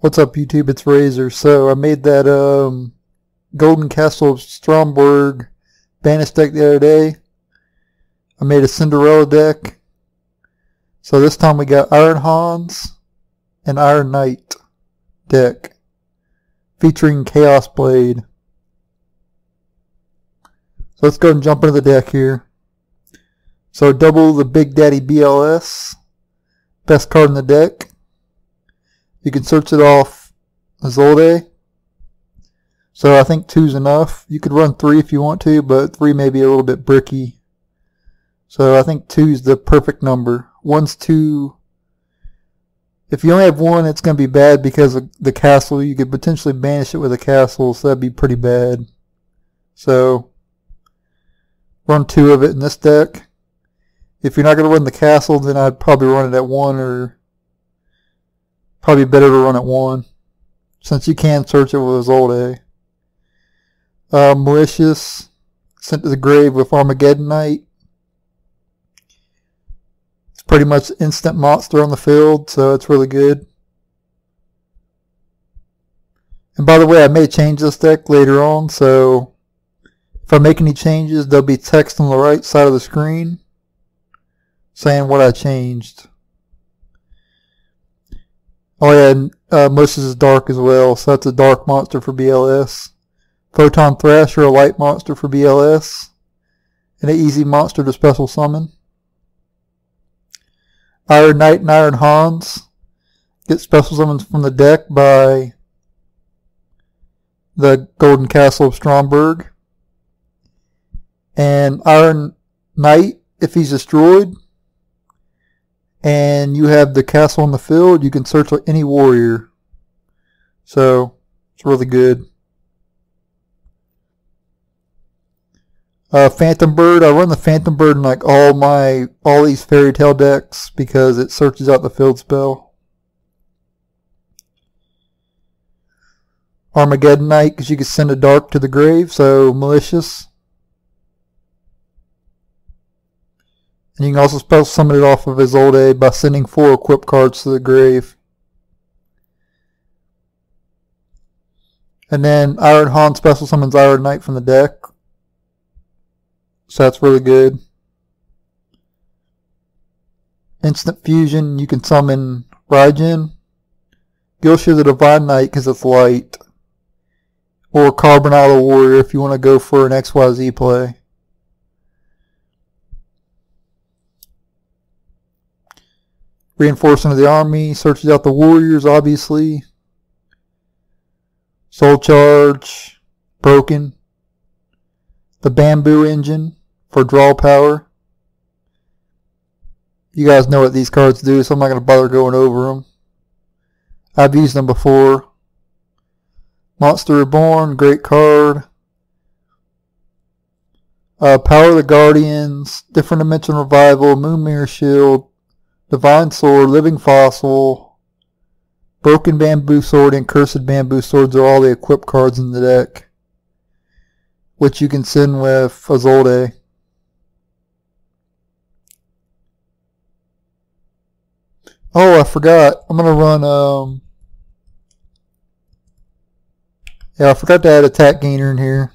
What's up, YouTube? It's Razor. So I made that Golden Castle of Stromberg Banish deck the other day. I made a Cinderella deck. So this time we got Iron Hans and Iron Knight deck featuring Chaos Blade. So let's go ahead and jump into the deck here. So double the Big Daddy BLS, best card in the deck. You can search it off Azolde. So I think 2's enough. You could run 3 if you want to, but 3 may be a little bit bricky. So I think 2's the perfect number. 1's too... If you only have 1, it's going to be bad because of the castle. You could potentially banish it with a castle, so that'd be pretty bad. So run 2 of it in this deck. If you're not going to run the castle, then I'd probably run it at 1, or probably better to run at 1, since you can search it with Azolde. Malicious, sent to the grave with Armageddon Knight. It's pretty much instant monster on the field, so it's really good. And by the way, I may change this deck later on, so if I make any changes, there'll be text on the right side of the screen saying what I changed. Oh yeah, and Malicious is dark as well, so that's a dark monster for BLS. Photon Thrasher, a light monster for BLS. And an easy monster to special summon. Iron Knight and Iron Hans get special summons from the deck by the Golden Castle of Stromberg. And Iron Knight, if he's destroyed and you have the castle on the field, you can search any warrior. So it's really good. Phantom Bird, I run the Phantom Bird in like all these fairy tale decks because it searches out the field spell. Armageddon Knight, because you can send a dark to the grave, so Malicious. And you can also special summon it off of Azolde by sending 4 equip cards to the grave. And then Iron Han special summons Iron Knight from the deck. So that's really good. Instant Fusion, you can summon Raijin. Gilshire the Divine Knight because it's light. Or Carbonado Warrior if you want to go for an XYZ play. Reinforcement of the Army, searches out the warriors, obviously. Soul Charge, Broken. The Bamboo Engine for draw power. You guys know what these cards do, so I'm not going to bother going over them. I've used them before. Monster Reborn, great card. Power of the Guardians, Different Dimension Revival, Moon Mirror Shield, Divine Sword, Living Fossil, Broken Bamboo Sword, and Cursed Bamboo Swords are all the equip cards in the deck, which you can send with Azolde. Oh, I forgot. I'm going to run, yeah, I forgot to add Attack Gainer in here.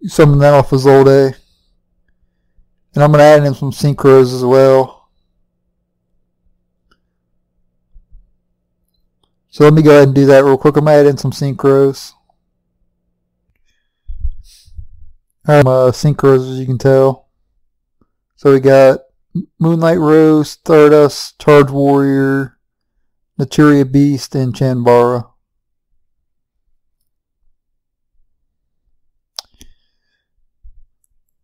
Summon that off Azolde. And I'm going to add in some Synchros as well. So let me go ahead and do that real quick. I'm going to add in some Synchros. Alright, Synchros as you can tell. So we got Moonlight Rose, Stardust, Charge Warrior, Naturia Beast, and Chanbara.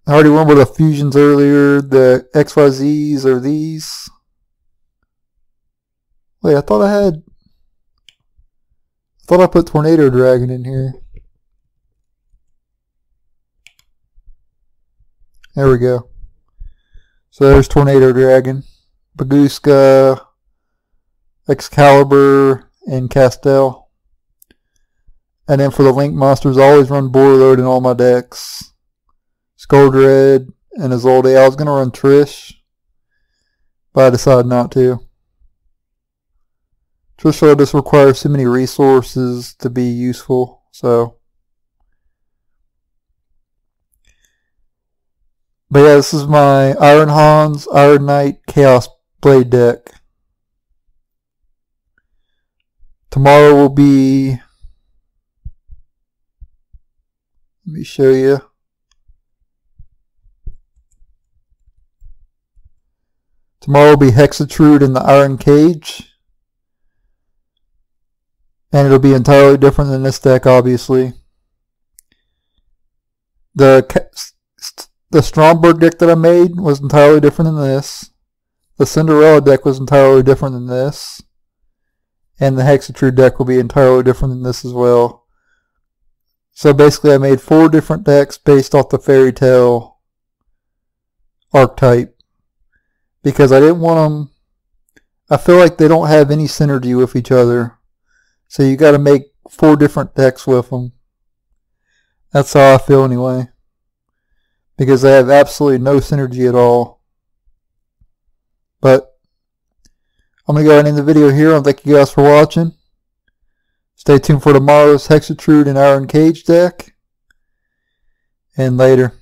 I already went over the fusions earlier. The XYZs are these. Wait, I thought I put Tornado Dragon in here. There we go. So there's Tornado Dragon, Baguska, Excalibur, and Castel. And then for the Link monsters, I always run Borreload in all my decks. Scoldred and Azolde. I was going to run Trish, but I decided not to. Traditionally, this requires too many resources to be useful, so. But yeah, this is my Iron Hans, Iron Knight, Chaos Blade deck. Tomorrow will be, let me show you. Tomorrow will be Hexe Trude in the Iron Cage. And it'll be entirely different than this deck, obviously. The Stromberg deck that I made was entirely different than this. The Cinderella deck was entirely different than this. And the Hexe Trude deck will be entirely different than this as well. So basically I made 4 different decks based off the fairy tale archetype. Because I didn't want them, I feel like they don't have any synergy with each other. So you got to make 4 different decks with them. That's how I feel anyway. Because they have absolutely no synergy at all. But I'm going to go ahead and end the video here. I thank you guys for watching. Stay tuned for tomorrow's Hexe Trude and Iron Cage deck. And later.